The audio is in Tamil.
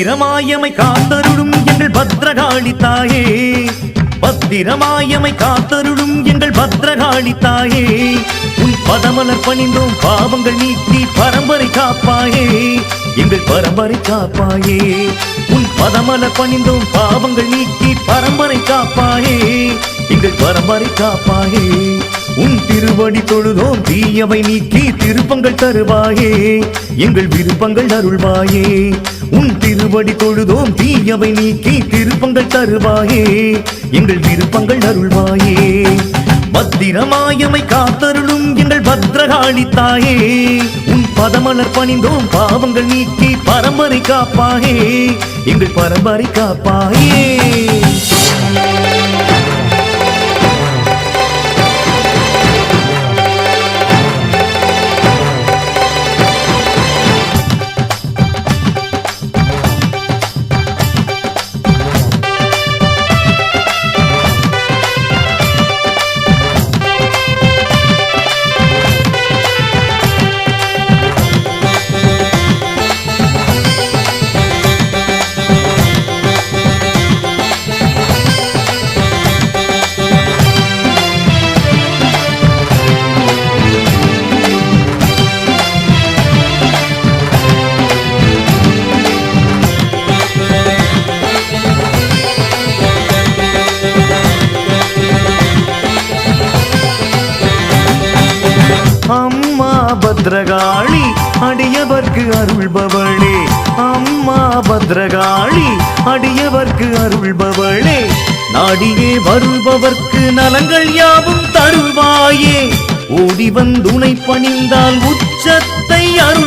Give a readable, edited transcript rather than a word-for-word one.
பத்திரமாயமை காத்தருளும் எங்கள் பத்ரகாளி தாயே, பத்திரமாயமை காத்தருளும் எங்கள் பத்ரகாளி தாயே. உன் பதமலர் பணிந்தோம் பாவங்கள் நீக்கி பரம்பரை காப்பாயே, எங்கள் பரம்பரை காப்பாயே. உன் பதமலர் பணிந்தோம் பாவங்கள் நீக்கி பரம்பரை காப்பாயே, எங்கள் பரம்பரை காப்பாயே. உன் திருவடி தொழுதோம் தீயவை நீக்கி திருப்பங்கள் தருவாயே, எங்கள் விருப்பங்கள் அருள்வாயே. உன் திருவடி தொழுதோம் தீயவை நீக்கி திருப்பங்கள் தருவாயே, எங்கள் விருப்பங்கள் அருள்வாயே. பத்திரமாயமை காத்தருளும் எங்கள் பத்ரகாளி தாயே, உன் பதமலர் பணிந்தோம் பாவங்கள் நீக்கி பரம்பரை காப்பாயே, எங்கள் பரம்பரை காப்பாயே. அம்மா பத்ரகாளி அடியவர்க்கு அருள்பவளே, அம்மா பத்ரகாளி அடியவர்க்கு அருள்பவளே. நாடியே வருபவர்க்கு நலங்கள் யாவும் தருவாயே, ஓடி வந்துனை பணிந்தால் உச்சத்தை அருள்